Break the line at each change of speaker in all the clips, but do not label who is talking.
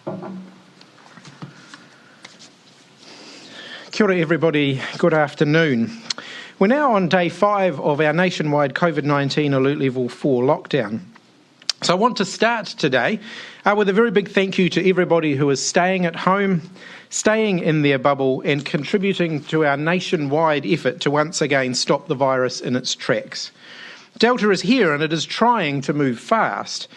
Kia ora everybody, good afternoon. We're now on day 5 of our nationwide COVID-19 Alert Level 4 lockdown. So I want to start today with a very big thank you to everybody who is staying at home, staying in their bubble and contributing to our nationwide effort to once again stop the virus in its tracks. Delta is here and it is trying to move fast.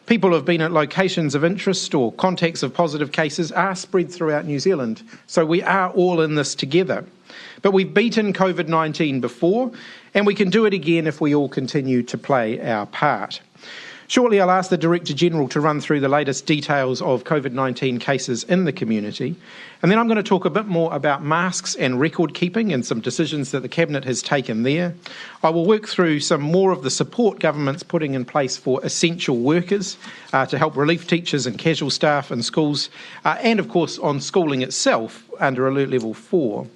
People who have been at locations of interest or contacts of positive cases are spread throughout New Zealand, so we are all in this together. But we've beaten COVID-19 before, and we can do it again if we all continue to play our part. Shortly, I'll ask the Director-General to run through the latest details of COVID-19 cases in the community, and then I'm going to talk a bit more about masks and record keeping and some decisions that the Cabinet has taken there. I will work through some more of the support government's putting in place for essential workers to help relief teachers and casual staff in schools, and of course on schooling itself under Alert Level 4.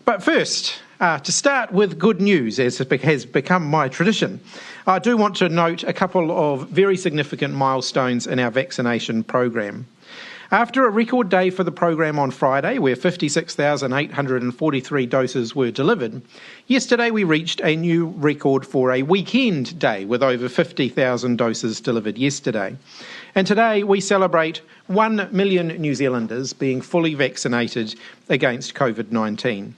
But first, to start with good news, as has become my tradition, I do want to note a couple of very significant milestones in our vaccination program. After a record day for the program on Friday, where 56,843 doses were delivered, yesterday we reached a new record for a weekend day with over 50,000 doses delivered yesterday. And today we celebrate 1 million New Zealanders being fully vaccinated against COVID-19.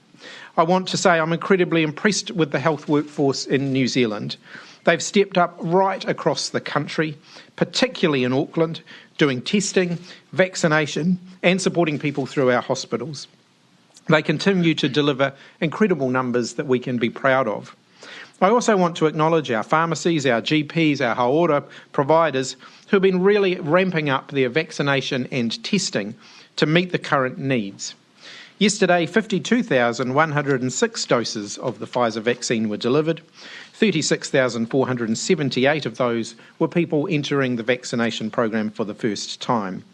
I want to say I'm incredibly impressed with the health workforce in New Zealand. They've stepped up right across the country, particularly in Auckland, doing testing, vaccination and supporting people through our hospitals. They continue to deliver incredible numbers that we can be proud of. I also want to acknowledge our pharmacies, our GPs, our hauora providers who have been really ramping up their vaccination and testing to meet the current needs. Yesterday, 52,106 doses of the Pfizer vaccine were delivered. 36,478 of those were people entering the vaccination program for the first time.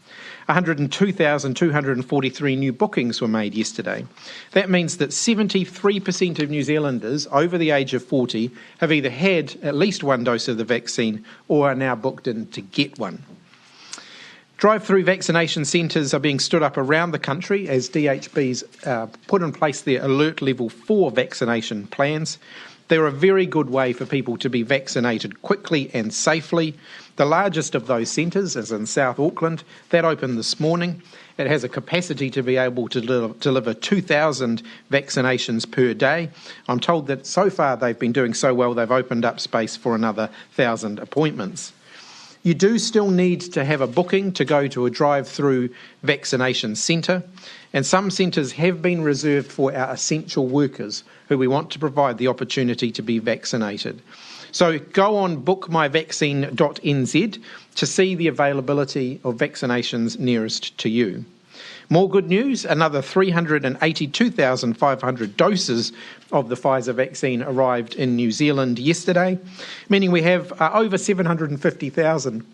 102,243 new bookings were made yesterday. That means that 73% of New Zealanders over the age of 40 have either had at least one dose of the vaccine or are now booked in to get one. Drive-through vaccination centres are being stood up around the country as DHBs put in place their Alert Level 4 vaccination plans. They're a very good way for people to be vaccinated quickly and safely. The largest of those centres is in South Auckland. That opened this morning. It has a capacity to be able to deliver 2,000 vaccinations per day. I'm told that so far they've been doing so well they've opened up space for another 1,000 appointments. You do still need to have a booking to go to a drive-through vaccination centre, and some centres have been reserved for our essential workers who we want to provide the opportunity to be vaccinated. So go on bookmyvaccine.nz to see the availability of vaccinations nearest to you. More good news, another 382,500 doses of the Pfizer vaccine arrived in New Zealand yesterday, meaning we have over 750,000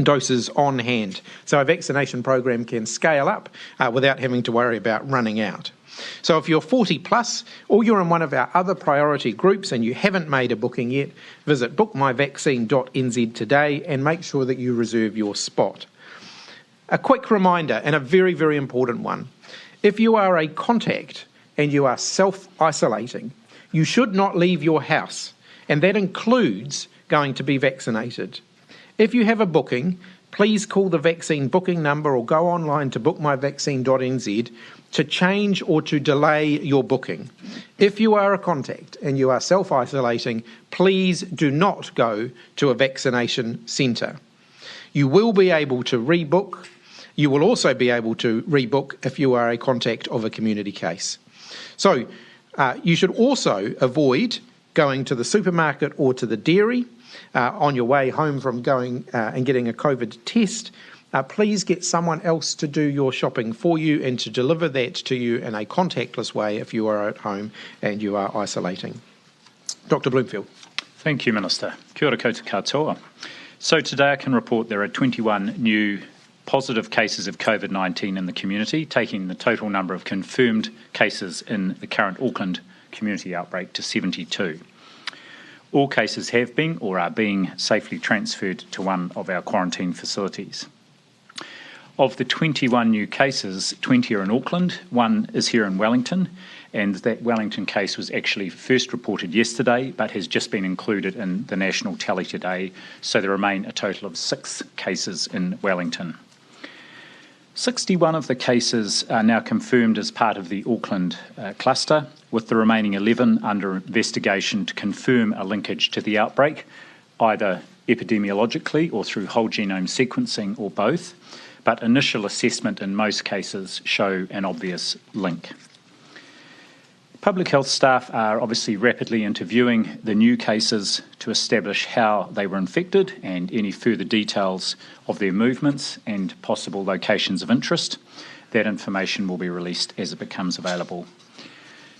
doses on hand. So our vaccination program can scale up without having to worry about running out. So if you're 40 plus or you're in one of our other priority groups and you haven't made a booking yet, visit bookmyvaccine.nz today and make sure that you reserve your spot. A quick reminder, and a very, very important one. If you are a contact and you are self-isolating, you should not leave your house, and that includes going to be vaccinated. If you have a booking, please call the vaccine booking number or go online to bookmyvaccine.nz to change or to delay your booking. If you are a contact and you are self-isolating, please do not go to a vaccination centre. You will be able to rebook. You will also be able to rebook if you are a contact of a community case. So you should also avoid going to the supermarket or to the dairy on your way home from going and getting a COVID test. Please get someone else to do your shopping for you and to deliver that to you in a contactless way if you are at home and you are isolating. Dr. Bloomfield.
Thank you, Minister. Kia ora koutou katoa. So today I can report there are 21 new positive cases of COVID-19 in the community, taking the total number of confirmed cases in the current Auckland community outbreak to 72. All cases have been or are being safely transferred to one of our quarantine facilities. Of the 21 new cases, 20 are in Auckland, 1 is here in Wellington, and that Wellington case was actually first reported yesterday but has just been included in the national tally today, so there remain a total of 6 cases in Wellington. 61 of the cases are now confirmed as part of the Auckland cluster, with the remaining 11 under investigation to confirm a linkage to the outbreak, either epidemiologically or through whole genome sequencing or both, but initial assessment in most cases show an obvious link. Public health staff are obviously rapidly interviewing the new cases to establish how they were infected and any further details of their movements and possible locations of interest. That information will be released as it becomes available.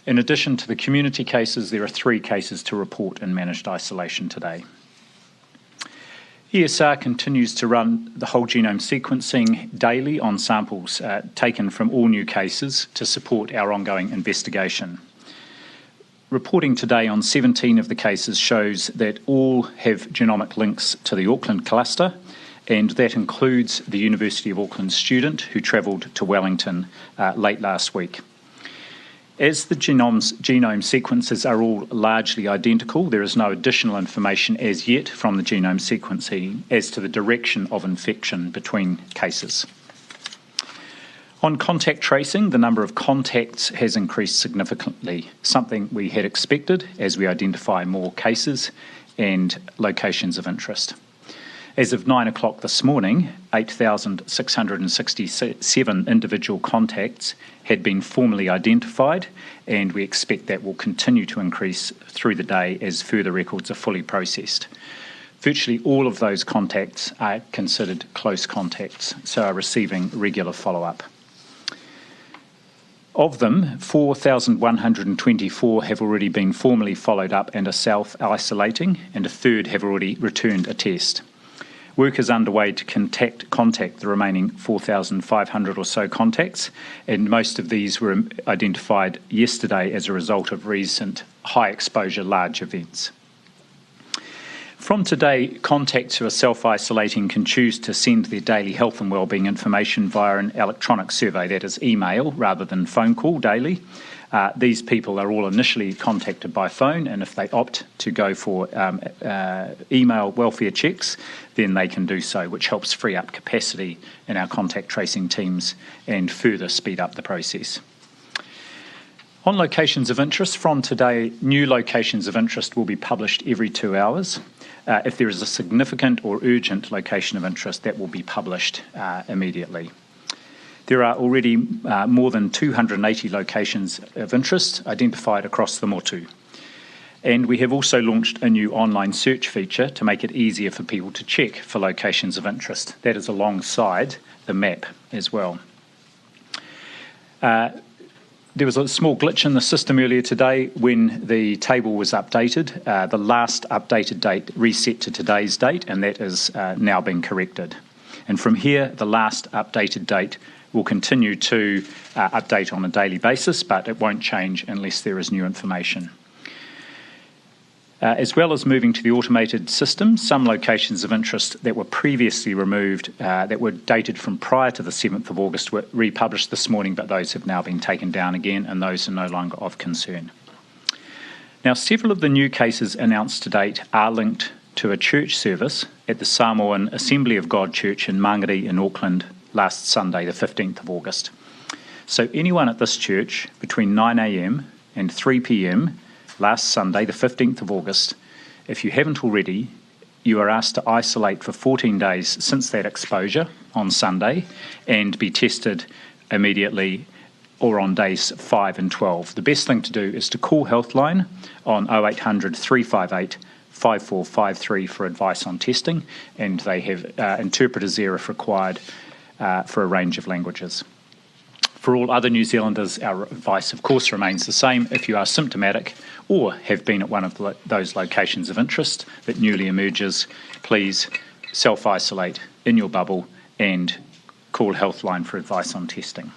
In addition to the community cases, there are 3 cases to report in managed isolation today. ESR continues to run the whole genome sequencing daily on samples taken from all new cases to support our ongoing investigation. Reporting today on 17 of the cases shows that all have genomic links to the Auckland cluster, and that includes the University of Auckland student who travelled to Wellington late last week. As the genome sequences are all largely identical, there is no additional information as yet from the genome sequencing as to the direction of infection between cases. On contact tracing, the number of contacts has increased significantly, something we had expected as we identify more cases and locations of interest. As of 9 o'clock this morning, 8,667 individual contacts had been formally identified, and we expect that will continue to increase through the day as further records are fully processed. Virtually all of those contacts are considered close contacts, so are receiving regular follow-up. Of them, 4,124 have already been formally followed up and are self-isolating, and a third have already returned a test. Work is underway to contact the remaining 4,500 or so contacts, and most of these were identified yesterday as a result of recent high-exposure large events. From today, contacts who are self-isolating can choose to send their daily health and wellbeing information via an electronic survey, that is email rather than phone call daily. These people are all initially contacted by phone, and if they opt to go for email welfare checks, then they can do so, which helps free up capacity in our contact tracing teams and further speed up the process. On locations of interest, from today, new locations of interest will be published every 2 hours. If there is a significant or urgent location of interest, that will be published immediately. There are already more than 280 locations of interest identified across the motu. And we have also launched a new online search feature to make it easier for people to check for locations of interest. That is alongside the map as well. There was a small glitch in the system earlier today when the table was updated. The last updated date reset to today's date, and that is now been corrected. And from here, the last updated date will continue to update on a daily basis, but it won't change unless there is new information. As well as moving to the automated system, some locations of interest that were previously removed, that were dated from prior to the 7th of August, were republished this morning, but those have now been taken down again, and those are no longer of concern. Now, several of the new cases announced to date are linked to a church service at the Samoan Assembly of God Church in Mangere in Auckland last Sunday, the 15th of August. So anyone at this church between 9 a.m. and 3 p.m. last Sunday, the 15th of August, if you haven't already, you are asked to isolate for 14 days since that exposure on Sunday and be tested immediately or on days 5 and 12. The best thing to do is to call Healthline on 0800 358 5453 for advice on testing, and they have interpreters there if required for a range of languages. For all other New Zealanders, our advice, of course, remains the same. If you are symptomatic or have been at one of those locations of interest that newly emerges, please self-isolate in your bubble and call Healthline for advice on testing.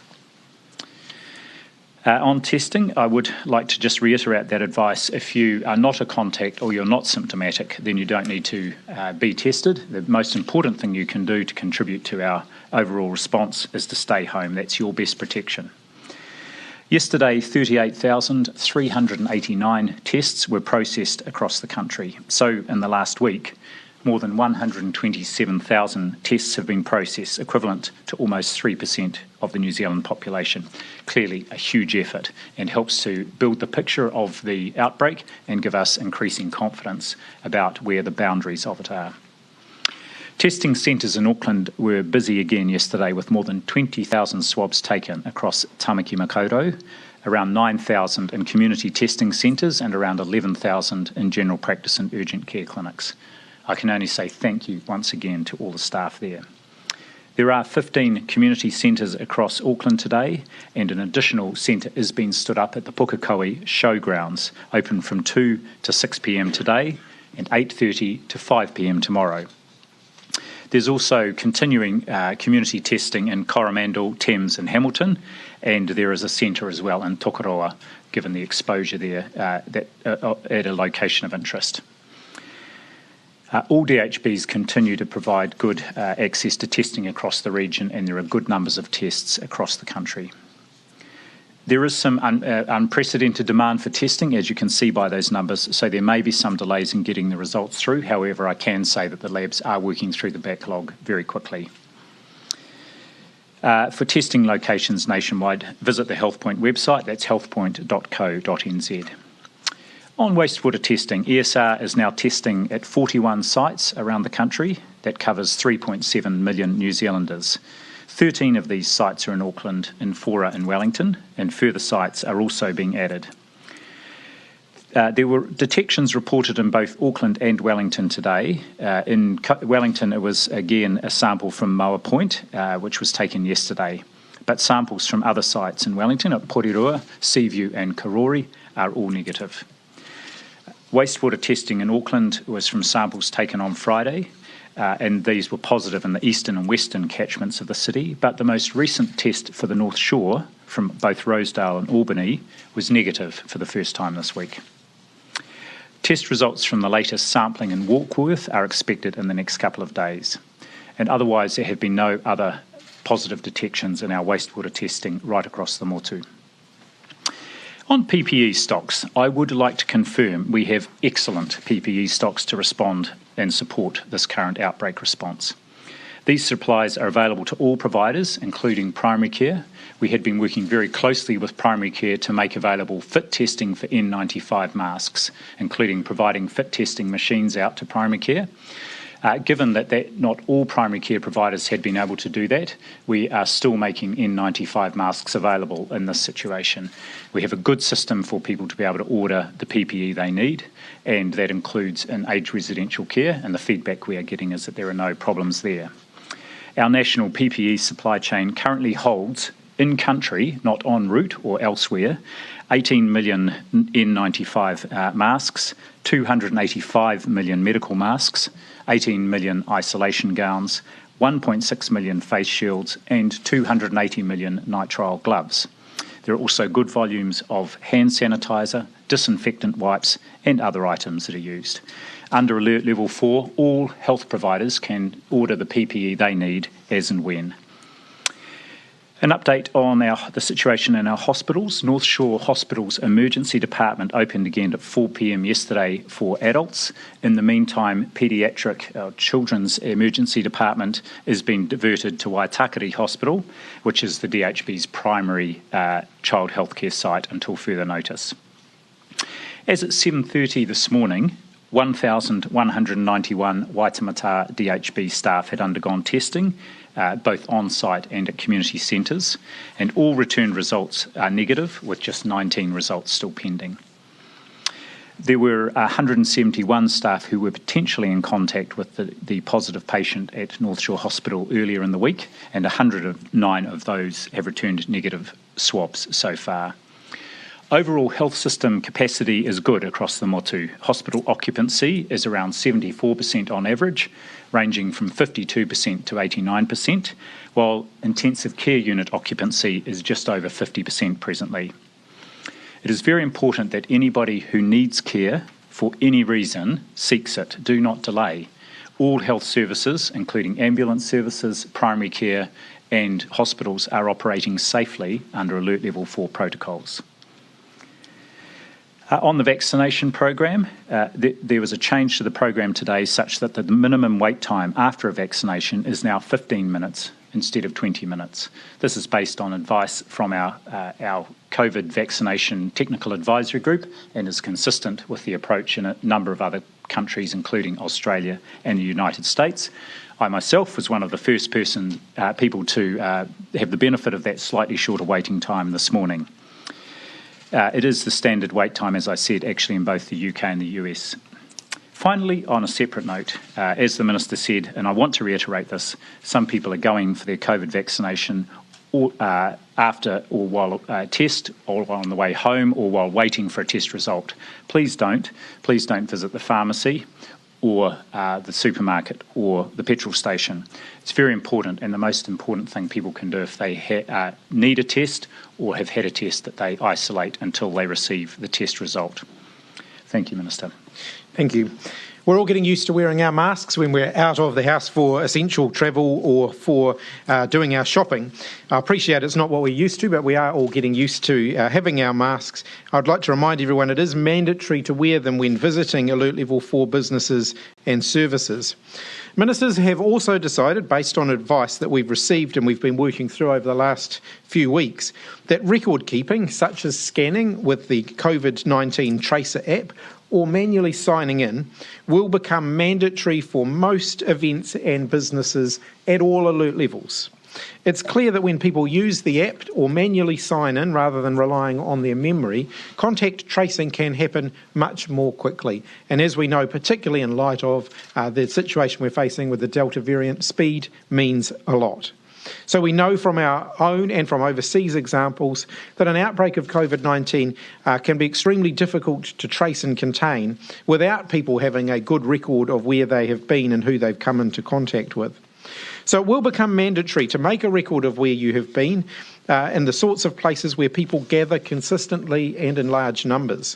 On testing, I would like to just reiterate that advice. If you are not a contact or you're not symptomatic, then you don't need to be tested. The most important thing you can do to contribute to our overall response is to stay home. That's your best protection. Yesterday, 38,389 tests were processed across the country. So in the last week, more than 127,000 tests have been processed, equivalent to almost 3% of the New Zealand population. Clearly a huge effort, and helps to build the picture of the outbreak and give us increasing confidence about where the boundaries of it are. Testing centres in Auckland were busy again yesterday with more than 20,000 swabs taken across Tamaki Makaurau, around 9,000 in community testing centres and around 11,000 in general practice and urgent care clinics. I can only say thank you once again to all the staff there. There are 15 community centres across Auckland today, and an additional centre is being stood up at the Pukekohe Showgrounds, open from 2 to 6 p.m. today and 8:30 to 5 p.m. tomorrow. There's also continuing community testing in Coromandel, Thames and Hamilton, and there is a centre as well in Tokoroa, given the exposure there at a location of interest. All DHBs continue to provide good access to testing across the region, and there are good numbers of tests across the country. There is some unprecedented demand for testing, as you can see by those numbers, so there may be some delays in getting the results through. However, I can say that the labs are working through the backlog very quickly. For testing locations nationwide, visit the HealthPoint website. That's healthpoint.co.nz. On wastewater testing, ESR is now testing at 41 sites around the country. That covers 3.7 million New Zealanders. 13 of these sites are in Auckland, in Fora and Wellington, and further sites are also being added. There were detections reported in both Auckland and Wellington today. In Wellington, it was again a sample from Moa Point, which was taken yesterday. But samples from other sites in Wellington, at Porirua, Seaview and Karori, are all negative. Wastewater testing in Auckland was from samples taken on Friday, and these were positive in the eastern and western catchments of the city, but the most recent test for the North Shore, from both Rosedale and Albany, was negative for the first time this week. Test results from the latest sampling in Warkworth are expected in the next couple of days, and otherwise there have been no other positive detections in our wastewater testing right across the Motu. On PPE stocks, I would like to confirm we have excellent PPE stocks to respond and support this current outbreak response. These supplies are available to all providers, including primary care. We had been working very closely with primary care to make available fit testing for N95 masks, including providing fit testing machines out to primary care. Given that not all primary care providers had been able to do that, we are still making N95 masks available in this situation. We have a good system for people to be able to order the PPE they need, and that includes in aged residential care, and the feedback we are getting is that there are no problems there. Our national PPE supply chain currently holds, in country, not en route or elsewhere, 18 million N95 masks, 285 million medical masks, 18 million isolation gowns, 1.6 million face shields, and 280 million nitrile gloves. There are also good volumes of hand sanitizer, disinfectant wipes, and other items that are used. Under Alert Level 4, all health providers can order the PPE they need as and when. An update on the situation in our hospitals. North Shore Hospital's emergency department opened again at 4 p.m. yesterday for adults. In the meantime, paediatric children's emergency department is being diverted to Waitakere Hospital, which is the DHB's primary child healthcare site until further notice. As at 7:30 this morning, 1,191 Waitemata DHB staff had undergone testing, both on-site and at community centres, and all returned results are negative, with just 19 results still pending. There were 171 staff who were potentially in contact with the positive patient at North Shore Hospital earlier in the week, and 109 of those have returned negative swabs so far. Overall health system capacity is good across the Motu. Hospital occupancy is around 74% on average, ranging from 52% to 89%, while intensive care unit occupancy is just over 50% presently. It is very important that anybody who needs care for any reason seeks it. Do not delay. All health services, including ambulance services, primary care and hospitals, are operating safely under Alert Level 4 protocols. On the vaccination program, there was a change to the program today such that the minimum wait time after a vaccination is now 15 minutes instead of 20 minutes. This is based on advice from our COVID vaccination technical advisory group and is consistent with the approach in a number of other countries, including Australia and the United States. I myself was one of the first people to have the benefit of that slightly shorter waiting time this morning. It is the standard wait time, as I said, actually in both the UK and the US. Finally, on a separate note, as the Minister said, and I want to reiterate this, some people are going for their COVID vaccination after or while a test, or on the way home, or while waiting for a test result. Please don't visit the pharmacy or the supermarket or the petrol station. It's very important, and the most important thing people can do if they need a test or have had a test, that they isolate until they receive the test result. Thank you, Minister.
Thank you. We're all getting used to wearing our masks when we're out of the house for essential travel or for doing our shopping. I appreciate it's not what we're used to, but we are all getting used to having our masks. I'd like to remind everyone it is mandatory to wear them when visiting Alert Level 4 businesses and services. Ministers have also decided, based on advice that we've received and we've been working through over the last few weeks, that record keeping, such as scanning with the COVID-19 Tracer app or manually signing in, will become mandatory for most events and businesses at all alert levels. It's clear that when people use the app or manually sign in rather than relying on their memory, contact tracing can happen much more quickly. And as we know, particularly in light of the situation we're facing with the Delta variant, speed means a lot. So we know from our own and from overseas examples that an outbreak of COVID-19 can be extremely difficult to trace and contain without people having a good record of where they have been and who they've come into contact with. So it will become mandatory to make a record of where you have been and the sorts of places where people gather consistently and in large numbers.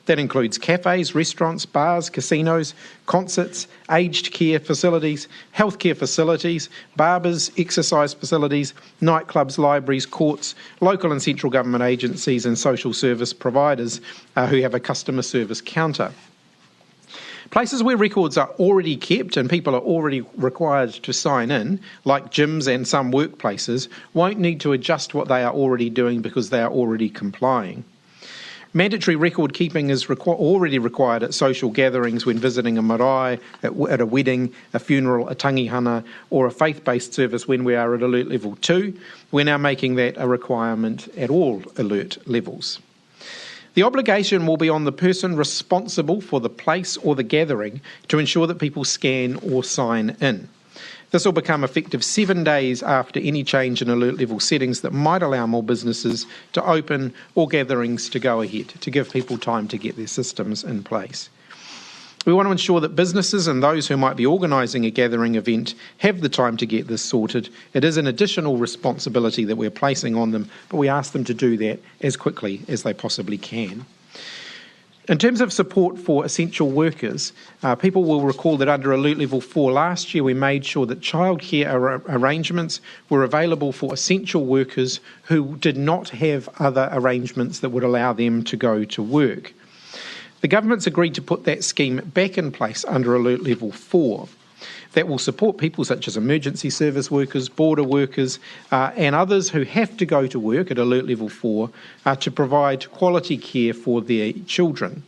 That includes cafes, restaurants, bars, casinos, concerts, aged care facilities, healthcare facilities, barbers, exercise facilities, nightclubs, libraries, courts, local and central government agencies and social service providers who have a customer service counter. Places where records are already kept and people are already required to sign in, like gyms and some workplaces, won't need to adjust what they are already doing because they are already complying. Mandatory record keeping is already required at social gatherings when visiting a marae, at a wedding, a funeral, a tangihana, or a faith-based service when we are at Alert Level 2. We're now making that a requirement at all alert levels. The obligation will be on the person responsible for the place or the gathering to ensure that people scan or sign in. This will become effective 7 days after any change in alert level settings that might allow more businesses to open or gatherings to go ahead, to give people time to get their systems in place. We want to ensure that businesses and those who might be organising a gathering event have the time to get this sorted. It is an additional responsibility that we're placing on them, but we ask them to do that as quickly as they possibly can. In terms of support for essential workers, people will recall that under Alert Level 4 last year we made sure that childcare arrangements were available for essential workers who did not have other arrangements that would allow them to go to work. The government's agreed to put that scheme back in place under Alert Level 4. That will support people such as emergency service workers, border workers and others who have to go to work at Alert Level 4 to provide quality care for their children.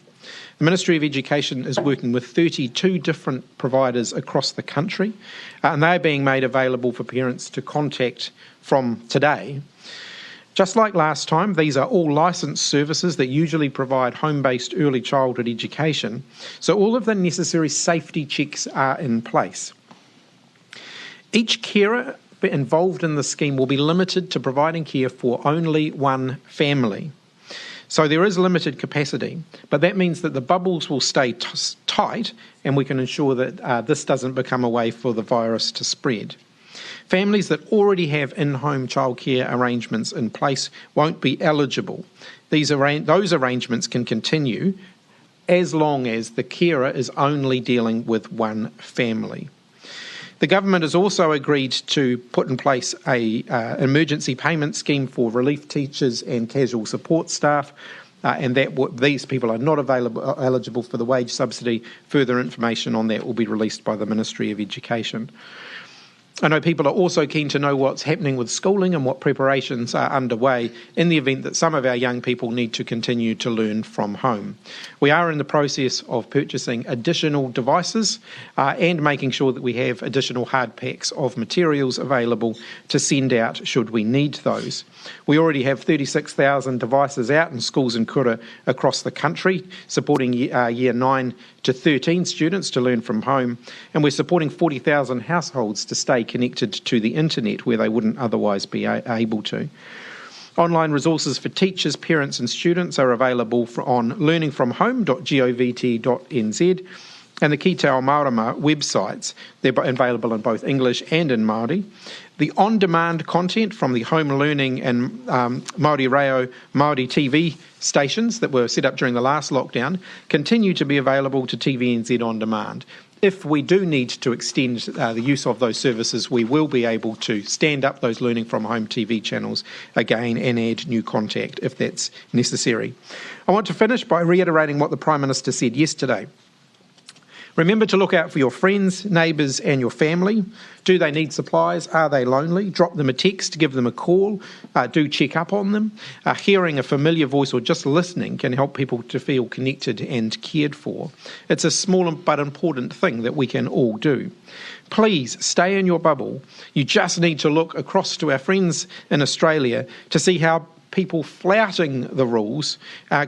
The Ministry of Education is working with 32 different providers across the country and they're being made available for parents to contact from today. Just like last time, these are all licensed services that usually provide home-based early childhood education, so all of the necessary safety checks are in place. Each carer involved in the scheme will be limited to providing care for only one family. So there is limited capacity, but that means that the bubbles will stay tight and we can ensure that this doesn't become a way for the virus to spread. Families that already have in-home childcare arrangements in place won't be eligible. Those arrangements can continue as long as the carer is only dealing with one family. The government has also agreed to put in place an emergency payment scheme for relief teachers and casual support staff, and that these people are not eligible for the wage subsidy. Further information on that will be released by the Ministry of Education. I know people are also keen to know what's happening with schooling and what preparations are underway in the event that some of our young people need to continue to learn from home. We are in the process of purchasing additional devices and making sure that we have additional hard packs of materials available to send out should we need those. We already have 36,000 devices out in schools and kura across the country, supporting year 9 to 13 students to learn from home, and we're supporting 40,000 households to stay connected to the internet where they wouldn't otherwise be able to. Online resources for teachers, parents and students are available on learningfromhome.govt.nz, and the Ki Te Ao Marama websites. They're available in both English and in Māori. The on-demand content from the home learning and Māori Reo Māori TV stations that were set up during the last lockdown continue to be available to TVNZ on demand. If we do need to extend the use of those services, we will be able to stand up those Learning from Home TV channels again and add new content if that's necessary. I want to finish by reiterating what the Prime Minister said yesterday. Remember to look out for your friends, neighbours and your family. Do they need supplies? Are they lonely? Drop them a text, give them a call. Do check up on them. Hearing a familiar voice or just listening can help people to feel connected and cared for. It's a small but important thing that we can all do. Please stay in your bubble. You just need to look across to our friends in Australia to see how people flouting the rules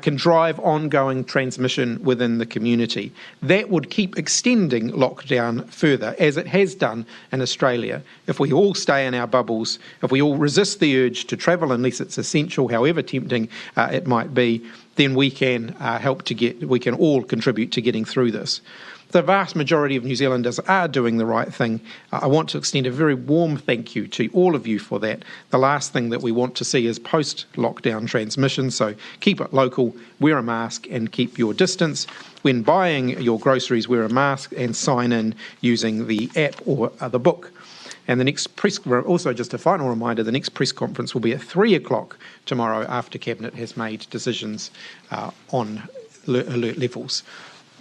can drive ongoing transmission within the community. That would keep extending lockdown further, as it has done in Australia. If we all stay in our bubbles, if we all resist the urge to travel unless it's essential, however tempting it might be, then we can we can all contribute to getting through this. The vast majority of New Zealanders are doing the right thing. I want to extend a very warm thank you to all of you for that. The last thing that we want to see is post-lockdown transmission, so keep it local, wear a mask and keep your distance. When buying your groceries, wear a mask and sign in using the app or the book. And the next also just a final reminder, the next press conference will be at 3 o'clock tomorrow after Cabinet has made decisions on alert levels.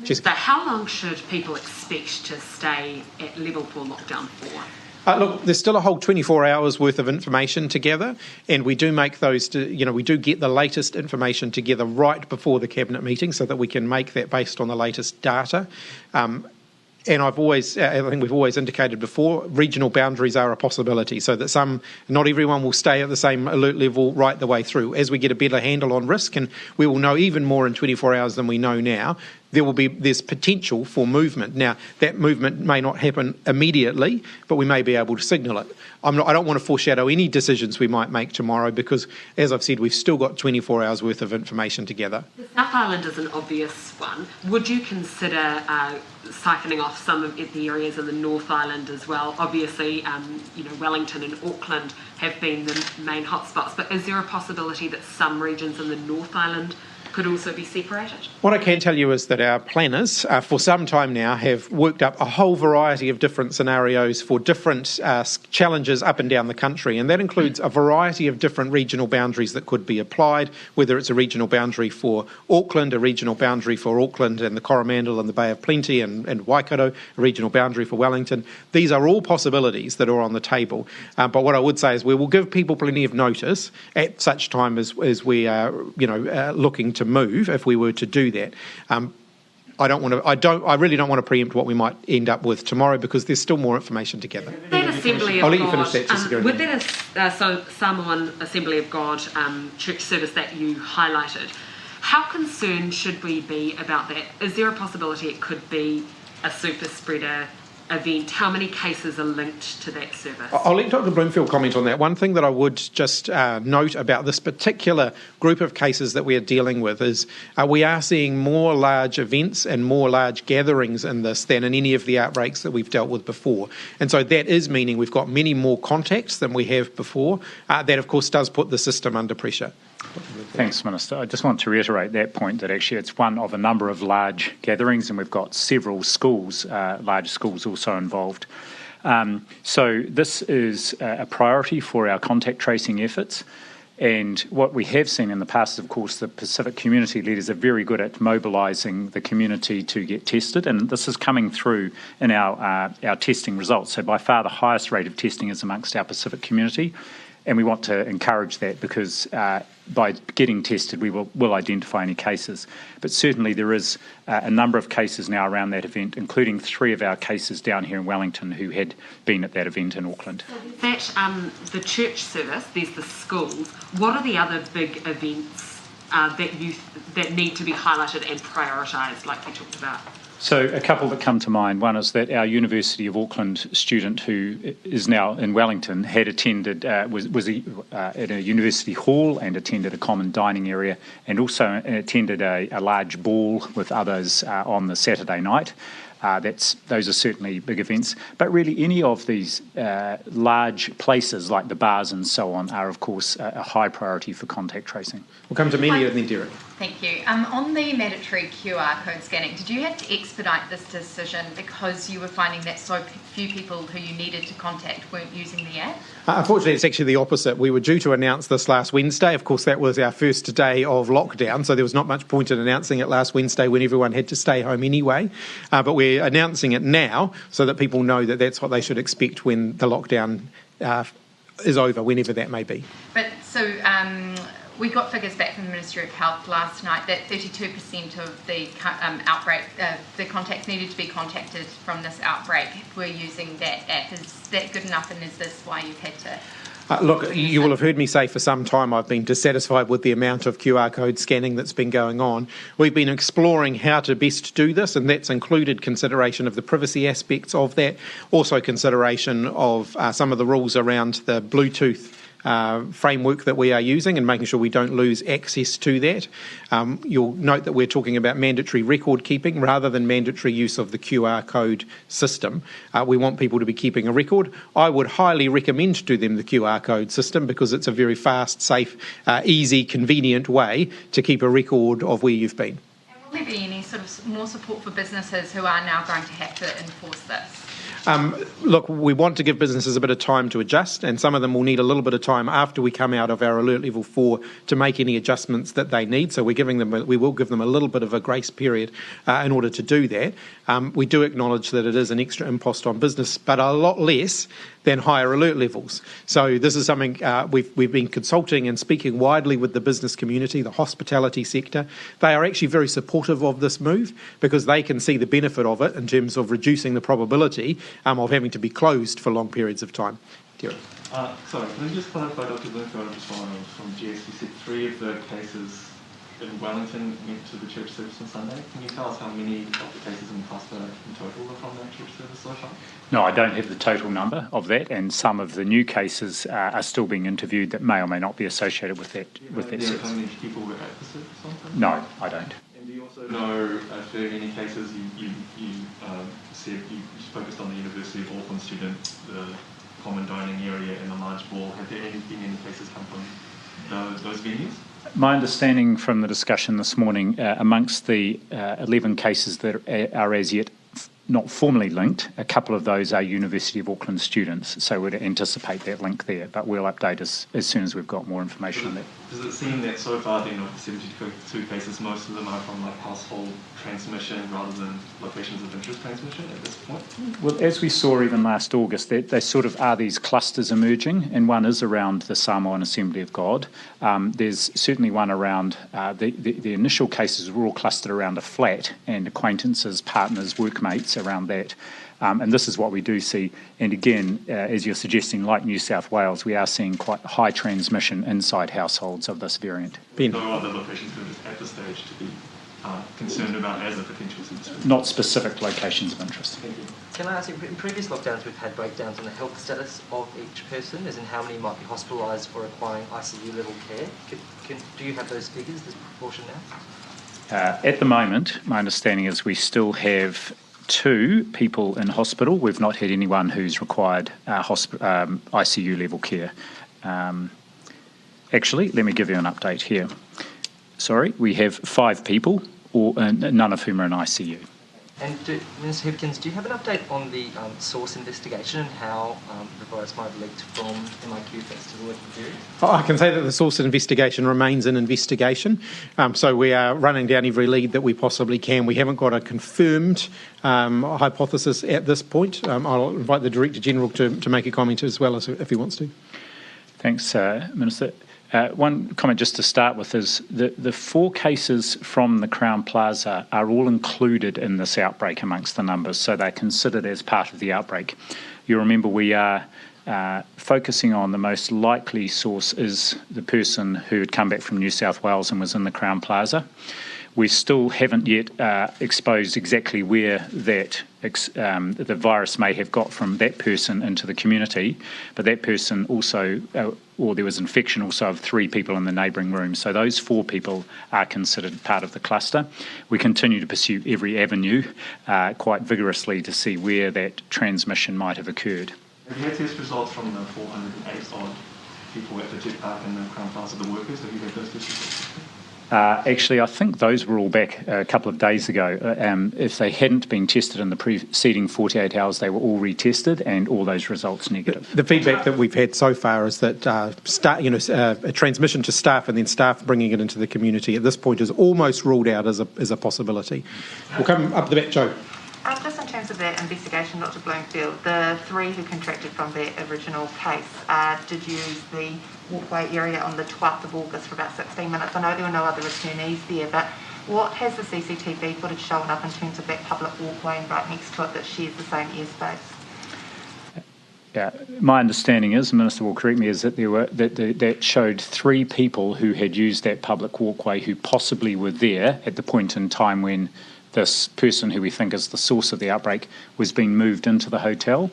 Jessica. So how long should people expect to stay at level 4 lockdown for?
Look, there's still a whole 24 hours worth of information together, and we do make those, we do get the latest information together right before the Cabinet meeting so that we can make that based on the latest data. And I think we've always indicated before, regional boundaries are a possibility, so that not everyone will stay at the same alert level right the way through. As we get a better handle on risk, and we will know even more in 24 hours than we know now, there's potential for movement. Now, that movement may not happen immediately, but we may be able to signal it. I don't want to foreshadow any decisions we might make tomorrow because, as I've said, we've still got 24 hours worth of information together.
The South Island is an obvious one. Would you consider siphoning off some of the areas in the North Island as well? Obviously, Wellington and Auckland have been the main hotspots, but is there a possibility that some regions in the North Island could also be separated?
What I can tell you is that our planners, for some time now, have worked up a whole variety of different scenarios for different challenges up and down the country, and that includes a variety of different regional boundaries that could be applied, whether it's a regional boundary for Auckland, a regional boundary for Auckland and the Coromandel and the Bay of Plenty and Waikato, a regional boundary for Wellington. These are all possibilities that are on the table, but what I would say is we will give people plenty of notice at such time as we are, looking to move if we were to do that. I really don't want to preempt what we might end up with tomorrow because there's still more information to gather.
That Assembly of
I'll let you
God,
finish that, Jessica.
with that Samoan Assembly of God church service that you highlighted, how concerned should we be about that? Is there a possibility it could be a super spreader event, how many cases are linked to that service?
I'll let Dr. Bloomfield comment on that. One thing that I would just note about this particular group of cases that we are dealing with is we are seeing more large events and more large gatherings in this than in any of the outbreaks that we've dealt with before. And so that is meaning we've got many more contacts than we have before. That, of course, does put the system under pressure.
Thanks, Minister. I just want to reiterate that point, that actually it's one of a number of large gatherings, and we've got several schools, large schools also involved. So this is a priority for our contact tracing efforts. And what we have seen in the past is, of course, the Pacific community leaders are very good at mobilising the community to get tested, and this is coming through in our testing results. So by far the highest rate of testing is amongst our Pacific community, and we want to encourage that because by getting tested we will identify any cases. But certainly there is a number of cases now around that event, including 3 of our cases down here in Wellington who had been at that event in Auckland.
That the church service, there's the schools. What are the other big events that need to be highlighted and prioritised, like we talked about?
So a couple that come to mind. One is that our University of Auckland student who is now in Wellington had attended, was at a university hall and attended a common dining area, and also attended a large ball with others on the Saturday night. Those are certainly big events, but really any of these large places like the bars and so on are, of course, a high priority for contact tracing.
We'll come to Melia and then Derek.
Thank you. On the mandatory QR code scanning, did you have to expedite this decision because you were finding that so few people who you needed to contact weren't using the app?
Unfortunately, it's actually the opposite. We were due to announce this last Wednesday. Of course, that was our first day of lockdown, so there was not much point in announcing it last Wednesday when everyone had to stay home anyway. But we're announcing it now so that people know that that's what they should expect when the lockdown is over, whenever that may be.
But so we got figures back from the Ministry of Health last night that 32% of the outbreak, the contacts needed to be contacted from this outbreak were using that app. Is that good enough, and is this why you've had to...
Look, you will have heard me say for some time I've been dissatisfied with the amount of QR code scanning that's been going on. We've been exploring how to best do this, and that's included consideration of the privacy aspects of that, also consideration of some of the rules around the Bluetooth framework that we are using and making sure we don't lose access to that. You'll note that we're talking about mandatory record keeping rather than mandatory use of the QR code system. We want people to be keeping a record. I would highly recommend to them the QR code system because it's a very fast, safe, easy, convenient way to keep a record of where you've been.
And will there be any sort of more support for businesses who are now going to have to enforce this?
Look, we want to give businesses a bit of time to adjust, and some of them will need a little bit of time after we come out of our alert level 4 to make any adjustments that they need. So we will give them a little bit of a grace period in order to do that. We do acknowledge that it is an extra impost on business, but a lot less than higher alert levels. So this is something we've been consulting and speaking widely with the business community, the hospitality sector. They are actually very supportive of this move because they can see the benefit of it in terms of reducing the probability of having to be closed for long periods of time. Derek.
Sorry, can I just clarify, Dr. Bloomfield, just following on from GS, you said 3 of the cases in Wellington went to the church service on Sunday. Can you tell us how many of the cases in cluster in total are from that church service so far?
No, I don't have the total number of that, and some of the new cases are still being interviewed that may or may not be associated with that. Service.
How many people were at the service on Sunday?
No, I don't.
And do you also know if there are any cases you said you focused on the University of Auckland student, the common dining area and the large ball? Have there been any cases come from those venues?
My understanding from the discussion this morning, amongst the 11 cases that are as yet not formally linked, a couple of those are University of Auckland students, so we'd anticipate that link there, but we'll update as soon as we've got more information on that.
Does it seem that so far then of the 72 cases, most of them are from like household transmission rather than locations of interest transmission at this point?
Well, as we saw even last August, they sort of are these clusters emerging, and one is around the Samoan Assembly of God. There's certainly one around, the initial cases were all clustered around a flat and acquaintances, partners, workmates around that. And this is what we do see. And again, as you're suggesting, like New South Wales, we are seeing quite high transmission inside households of this variant.
Ben. No other locations at this stage to be concerned about as a potential sensor?
Not specific locations of interest.
Thank you.
Can I ask you, in previous lockdowns we've had breakdowns on the health status of each person, as in how many might be hospitalised or requiring ICU level care. Do you have those figures, this proportion now?
At the moment, my understanding is we still have 2 people in hospital. We've not had anyone who's required ICU level care. Actually, let me give you an update here. Sorry, we have 5 people, none of whom are in ICU.
And Minister Hipkins, do you have an update on the source investigation and how the virus might have leaked from MIQ Fest to the working period?
I can say that the source of investigation remains an investigation. So we are running down every lead that we possibly can. We haven't got a confirmed hypothesis at this point. I'll invite the Director General to make a comment as well as if he wants to.
Thanks, Minister. One comment just to start with is the 4 cases from the Crown Plaza are all included in this outbreak amongst the numbers, so they're considered as part of the outbreak. You remember we are focusing on the most likely source is the person who had come back from New South Wales and was in the Crown Plaza. We still haven't yet exposed exactly where that the virus may have got from that person into the community, but that person also, or there was infection also of 3 people in the neighbouring room. So those 4 people are considered part of the cluster. We continue to pursue every avenue quite vigorously to see where that transmission might have occurred.
Have you had test results from the 408 odd people at the Jet Park and the Crown Plaza, the workers? Have you had those test results?
Actually, I think those were all back a couple of days ago. If they hadn't been tested in the preceding 48 hours, they were all retested and all those results negative.
The feedback that we've had so far is that a transmission to staff and then staff bringing it into the community at this point is almost ruled out as a possibility. We'll come up the back, Joe.
Just in terms of that investigation, Dr. Bloomfield, the 3 who contracted from their original case did use the walkway area on the 12th of August for about 16 minutes. I know there were no other returnees there, but what has the CCTV footage shown up in terms of that public walkway and right next to it that shares the same airspace?
Yeah, my understanding is, the Minister will correct me, is that that showed 3 people who had used that public walkway who possibly were there at the point in time when this person who we think is the source of the outbreak was being moved into the hotel.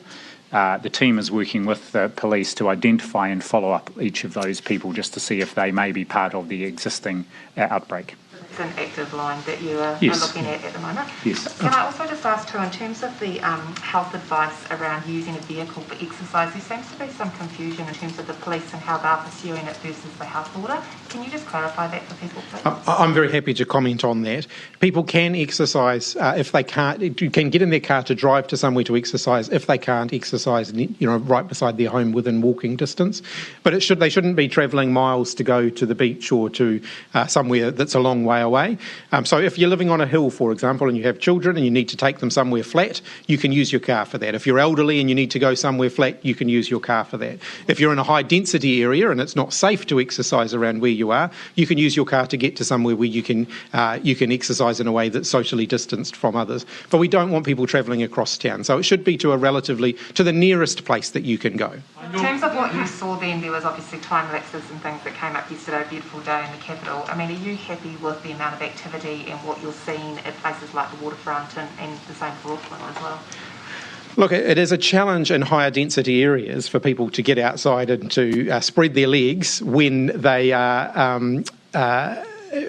The team is working with the police to identify and follow up each of those people just to see if they may be part of the existing outbreak.
It's an active line that you are looking at the moment.
Yes.
Can I also just ask too, in terms of the health advice around using a vehicle for exercise, there seems to be some confusion in terms of the police and how they're pursuing it versus the health order. Can you just clarify that for people, please?
I'm very happy to comment on that. People can exercise if they can't. You can get in their car to drive to somewhere to exercise if they can't exercise, right beside their home within walking distance. But they shouldn't be travelling miles to go to the beach or to somewhere that's a long way away. So if you're living on a hill, for example, and you have children and you need to take them somewhere flat, you can use your car for that. If you're elderly and you need to go somewhere flat, you can use your car for that. If you're in a high density area and it's not safe to exercise around where you are, you can use your car to get to somewhere where you can exercise in a way that's socially distanced from others. But we don't want people travelling across town. So it should be to the nearest place that you can go.
In terms of what you saw then, there was obviously time lapses and things that came up yesterday, a beautiful day in the capital. I mean, are you happy with the amount of activity and what you're seeing at places like the waterfront and the same for Auckland as well?
Look, it is a challenge in higher density areas for people to get outside and to spread their legs when they are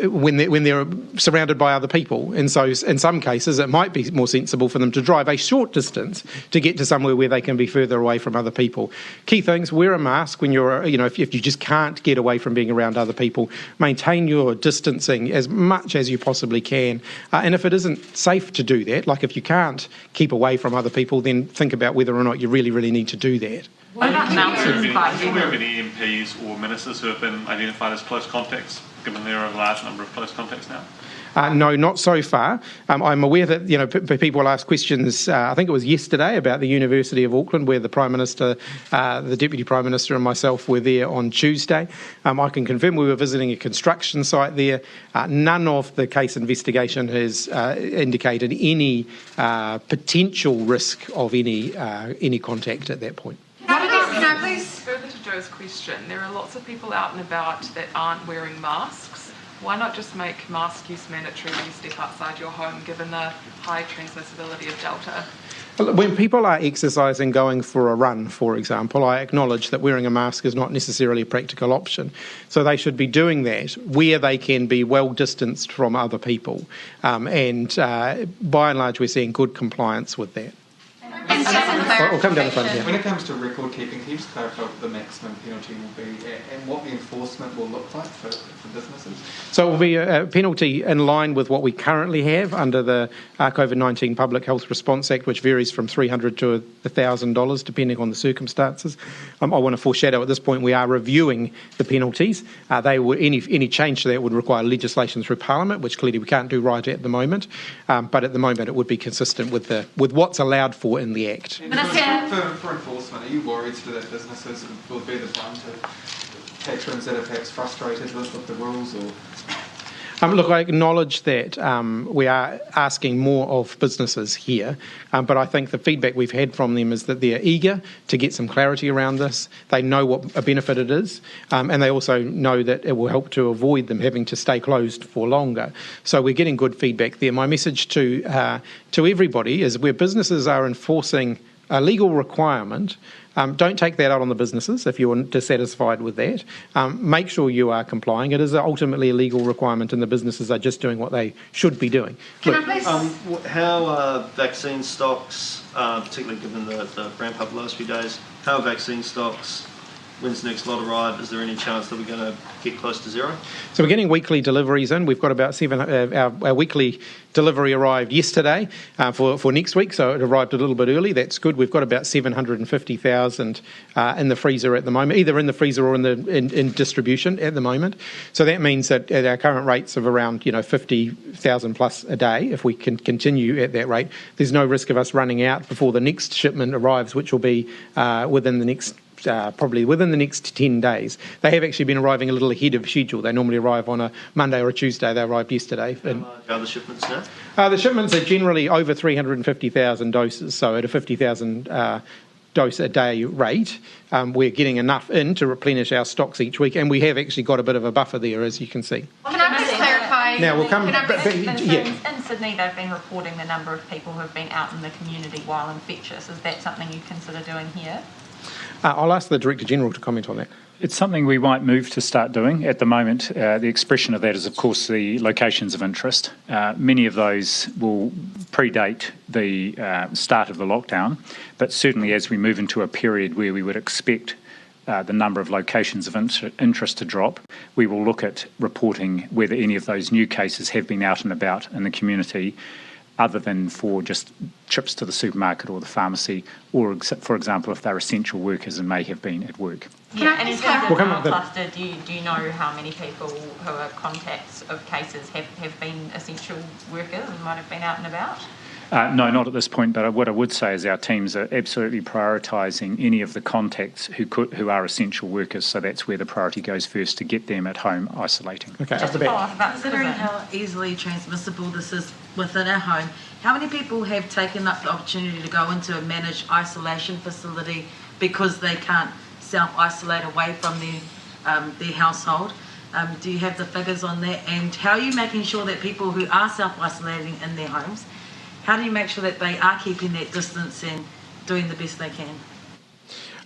when they're surrounded by other people. And so in some cases it might be more sensible for them to drive a short distance to get to somewhere where they can be further away from other people. Key things: wear a mask when you're, if you just can't get away from being around other people. Maintain your distancing as much as you possibly can. And if it isn't safe to do that, like if you can't keep away from other people, then think about whether or not you really, really need to do that.
What about mountains?
Are there any MPs or ministers who have been identified as close contacts, given there are a large number of close contacts now?
No, not so far. I'm aware that people ask questions. I think it was yesterday about the University of Auckland, where the Prime Minister, the Deputy Prime Minister, and myself were there on Tuesday. I can confirm we were visiting a construction site there. None of the case investigation has indicated any potential risk of any contact at that point.
Please, further to Joe's question, there are lots of people out and about that aren't wearing masks. Why not just make mask use mandatory when you step outside your home, given the high transmissibility of Delta?
When people are exercising, going for a run, for example, I acknowledge that wearing a mask is not necessarily a practical option. So they should be doing that where they can be well distanced from other people. And by and large, we're seeing good compliance with that. We'll come down the front here.
When it comes to record keeping, can you just clarify what the maximum penalty will be and what the enforcement will look like for businesses?
So it will be a penalty in line with what we currently have under the COVID-19 Public Health Response Act, which varies from $300 to $1,000 depending on the circumstances. I want to foreshadow at this point we are reviewing the penalties. Any change to that would require legislation through Parliament, which clearly we can't do right at the moment. But at the moment it would be consistent with what's allowed for in the Act.
For enforcement, are you worried that businesses will be the brunt of patrons that are perhaps frustrated with the rules? Or
Look, I acknowledge that we are asking more of businesses here, but I think the feedback we've had from them is that they're eager to get some clarity around this. They know what a benefit it is, and they also know that it will help to avoid them having to stay closed for longer. So we're getting good feedback there. My message to everybody is where businesses are enforcing a legal requirement, don't take that out on the businesses if you're dissatisfied with that. Make sure you are complying. It is ultimately a legal requirement and the businesses are just doing what they should be doing.
How are vaccine stocks, particularly given the ramp up the last few days, how are vaccine stocks? When's the next lot arrive? Is there any chance that we're going to get close to zero?
So we're getting weekly deliveries in. We've got about our weekly delivery arrived yesterday for next week, so it arrived a little bit early. That's good. We've got about 750,000 in the freezer at the moment, either in the freezer or in distribution at the moment. So that means that at our current rates of around 50,000 plus a day, if we can continue at that rate, there's no risk of us running out before the next shipment arrives, which will be within the next probably within the next 10 days. They have actually been arriving a little ahead of schedule. They normally arrive on a Monday or a Tuesday. They arrived yesterday.
Are the shipments now?
The shipments are generally over 350,000 doses, so at a 50,000 dose a day rate, we're getting enough in to replenish our stocks each week, and we have actually got a bit of a buffer there, as you can see.
Can I just clarify?
Now we'll come.
In Sydney, they've been reporting the number of people who have been out in the community while infectious. Is that something you consider doing here?
I'll ask the Director General to comment on that.
It's something we might move to start doing. At the moment, the expression of that is, of course, the locations of interest. Many of those will predate the start of the lockdown, but certainly as we move into a period where we would expect the number of locations of interest to drop, we will look at reporting whether any of those new cases have been out and about in the community, other than for just trips to the supermarket or the pharmacy, or, for example, if they're essential workers and may have been at work.
Yeah, and in terms of our cluster, do you know how many people who are contacts of cases have been essential workers and might have been out and about?
No, not at this point, but what I would say is our teams are absolutely prioritising any of the contacts who are essential workers, so that's where the priority goes first, to get them at home isolating.
Okay,
just to follow up about
considering how easily transmissible this is within our home, how many people have taken up the opportunity to go into a managed isolation facility because they can't self-isolate away from their household? Do you have the figures on that? And how are you making sure that people who are self-isolating in their homes, how do you make sure that they are keeping that distance and doing the best they can?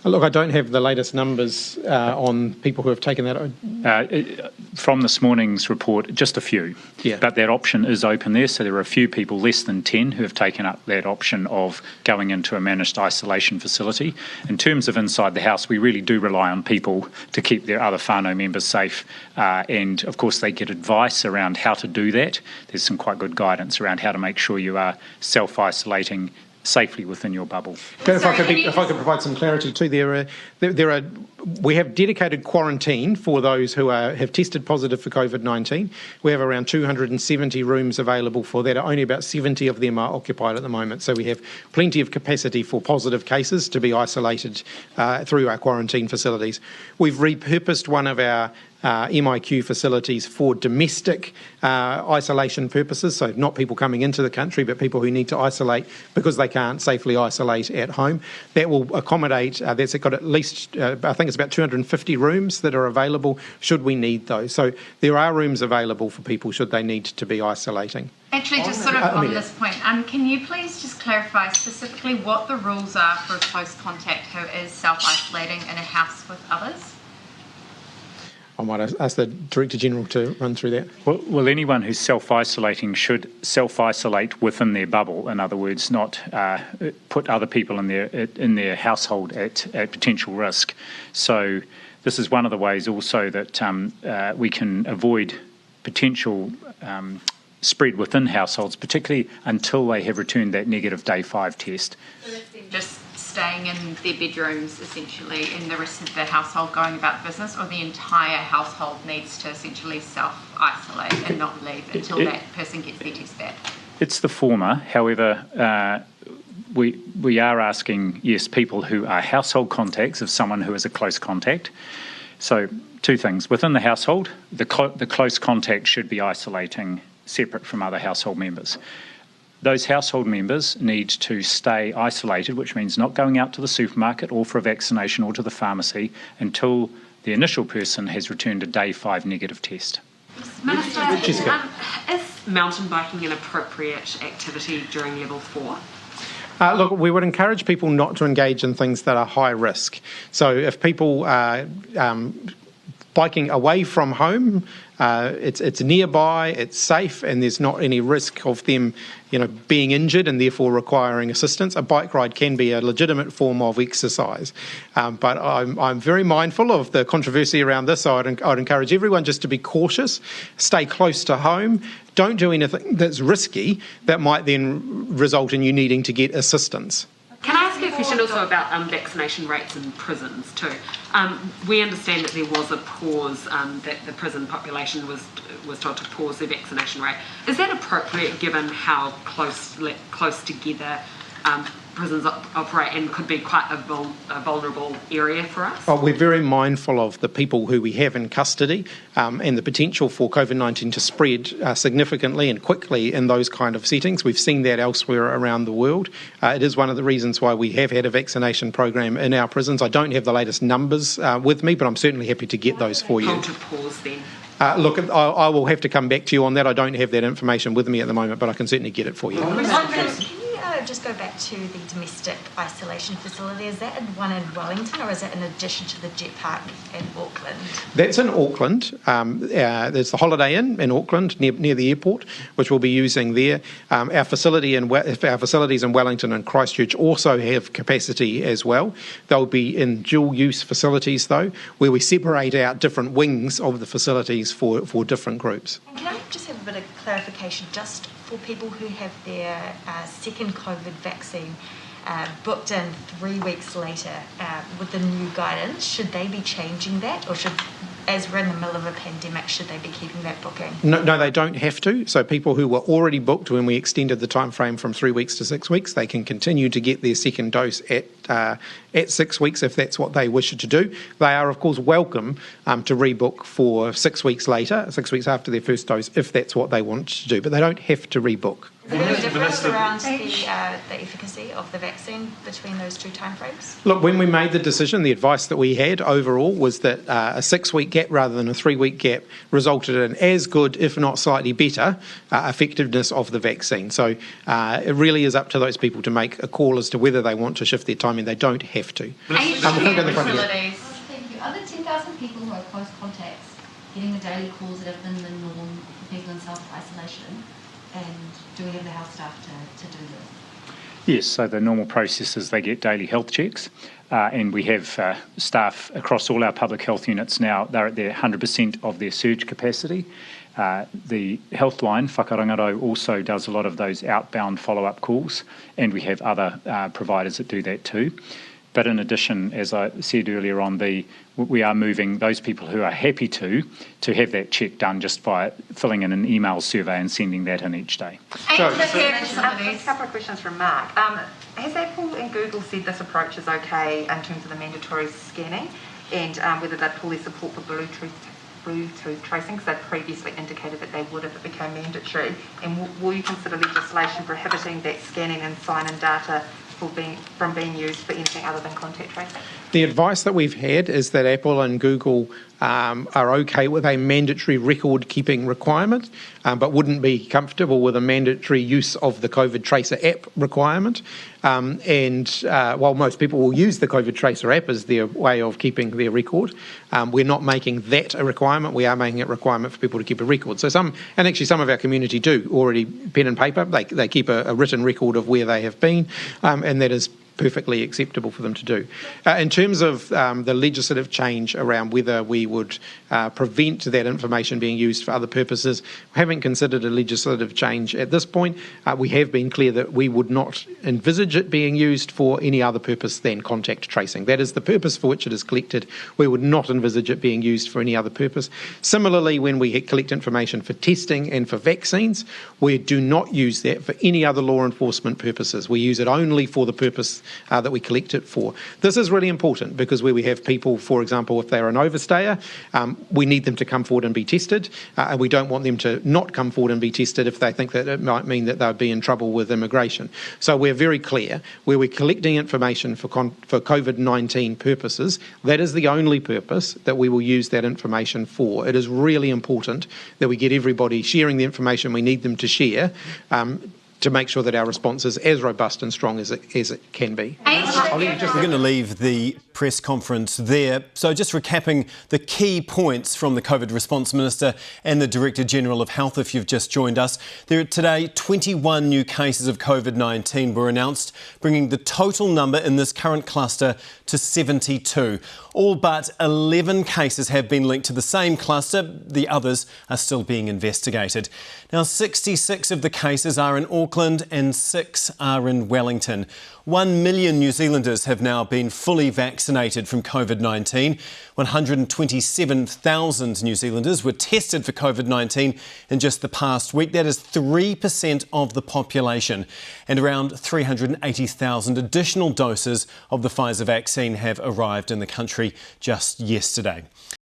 Look, I don't have the latest numbers on people who have taken that.
From this morning's report, just a few.
Yeah.
But that option is open there, so there are a few people, less than 10, who have taken up that option of going into a managed isolation facility. In terms of inside the house, we really do rely on people to keep their other whānau members safe, and of course they get advice around how to do that. There's some quite good guidance around how to make sure you are self-isolating safely within your bubble.
If I could provide some clarity too, we have dedicated quarantine for those who have tested positive for COVID-19. We have around 270 rooms available for that. Only about 70 of them are occupied at the moment, so we have plenty of capacity for positive cases to be isolated through our quarantine facilities. We've repurposed one of our MIQ facilities for domestic isolation purposes, so not people coming into the country, but people who need to isolate because they can't safely isolate at home. That will accommodate, that's got at least, I think it's about 250 rooms that are available should we need those. So there are rooms available for people should they need to be isolating.
Actually, just sort of on this point, can you please just clarify specifically what the rules are for a close contact who is self-isolating in a house with others?
I might ask the Director General to run through that.
Well, anyone who's self-isolating should self-isolate within their bubble. In other words, not put other people in their household at potential risk. So this is one of the ways also that we can avoid potential spread within households, particularly until they have returned that negative day 5 test.
So that's them just staying in their bedrooms essentially and the rest of the household going about business, or the entire household needs to essentially self-isolate and not leave until that person gets their test back?
It's the former. However, we are asking, yes, people who are household contacts of someone who is a close contact. So 2 things. Within the household, the close contact should be isolating separate from other household members. Those household members need to stay isolated, which means not going out to the supermarket or for a vaccination or to the pharmacy until the initial person has returned a day 5 negative test.
Minister, is mountain biking an appropriate activity during level 4?
Look, we would encourage people not to engage in things that are high risk. So if people are biking away from home, it's nearby, it's safe, and there's not any risk of them, being injured and therefore requiring assistance. A bike ride can be a legitimate form of exercise, but I'm very mindful of the controversy around this. So I'd encourage everyone just to be cautious, stay close to home, don't do anything that's risky that might then result in you needing to get assistance.
Can I ask you a question also about vaccination rates in prisons too? We understand that there was a pause, that the prison population was told to pause their vaccination rate. Is that appropriate given how close together prisons operate and could be quite a vulnerable area for us?
Well, we're very mindful of the people who we have in custody and the potential for COVID-19 to spread significantly and quickly in those kind of settings. We've seen that elsewhere around the world. It is one of the reasons why we have had a vaccination program in our prisons. I don't have the latest numbers with me, but I'm certainly happy to get those for you.
Hold to pause then.
Look, I will have to come back to you on that. I don't have that information with me at the moment, but I can certainly get it for you.
Just go back to the domestic isolation facility. Is that one in Wellington or is it in addition to the Jet Park in Auckland?
That's in Auckland. There's the Holiday Inn in Auckland near the airport, which we'll be using there. Our facilities in Wellington and Christchurch also have capacity as well. They'll be in dual-use facilities though, where we separate out different wings of the facilities for different groups.
And can I just have a bit of clarification just for people who have their second COVID vaccine booked in 3 weeks later with the new guidance? Should they be changing that, or should, as we're in the middle of a pandemic, should they be keeping that booking?
No, they don't have to. So people who were already booked when we extended the time frame from 3 weeks to 6 weeks, they can continue to get their second dose at 6 weeks if that's what they wish to do. They are, of course, welcome to rebook for 6 weeks later, 6 weeks after their first dose, if that's what they want to do. But they don't have to rebook.
Is there any difference around the efficacy of the vaccine between those two timeframes?
Look, when we made the decision, the advice that we had overall was that a 6 week gap rather than a 3 week gap resulted in as good, if not slightly better, effectiveness of the vaccine. So it really is up to those people to make a call as to whether they want to shift their timing. They don't have to.
Thank
you.
Are the 10,000 people who are close contacts getting the daily calls that have been the norm for people in self-isolation? And do we have the health staff to do this?
Yes, so the normal process is they get daily health checks, and we have staff across all our public health units now. They're at their 100% of their surge capacity. The Healthline, Whakarangaro, also does a lot of those outbound follow-up calls, and we have other providers that do that too. But in addition, as I said earlier on, we are moving those people who are happy to have that check done just by filling in an email survey and sending that in each day.
A couple of questions from Mark. Has Apple and Google said this approach is okay in terms of the mandatory scanning, and whether they'd pull their support for Bluetooth tracing, because they'd previously indicated that they would if it became mandatory? And will you consider legislation prohibiting that scanning and sign-in data from being used for anything other than contact tracing?
The advice that we've had is that Apple and Google are okay with a mandatory record-keeping requirement, but wouldn't be comfortable with a mandatory use of the COVID Tracer app requirement. While most people will use the COVID Tracer app as their way of keeping their record, we're not making that a requirement. We are making it a requirement for people to keep a record. So some of our community do already pen and paper. They keep a written record of where they have been, and that is perfectly acceptable for them to do. In terms of the legislative change around whether we would prevent that information being used for other purposes, we haven't considered a legislative change at this point. We have been clear that we would not envisage it being used for any other purpose than contact tracing. That is the purpose for which it is collected. We would not envisage it being used for any other purpose. Similarly, when we collect information for testing and for vaccines, we do not use that for any other law enforcement purposes. We use it only for the purpose that we collect it for. This is really important because where we have people, for example, if they're an overstayer, we need them to come forward and be tested, and we don't want them to not come forward and be tested if they think that it might mean that they'll be in trouble with immigration. So we're very clear, where we're collecting information for COVID-19 purposes, that is the only purpose that we will use that information for. It is really important that we get everybody sharing the information we need them to share, to make sure that our response is as robust and strong as it can be.
We're going to leave the press conference there. So just recapping the key points from the COVID Response Minister and the Director General of Health, if you've just joined us. There are today 21 new cases of COVID-19 were announced, bringing the total number in this current cluster to 72. All but 11 cases have been linked to the same cluster. The others are still being investigated. Now, 66 of the cases are in Auckland and 6 are in Wellington. 1 million New Zealanders have now been fully vaccinated from COVID-19. 127,000 New Zealanders were tested for COVID-19 in just the past week. That is 3% of the population. And around 380,000 additional doses of the Pfizer vaccine have arrived in the country just yesterday.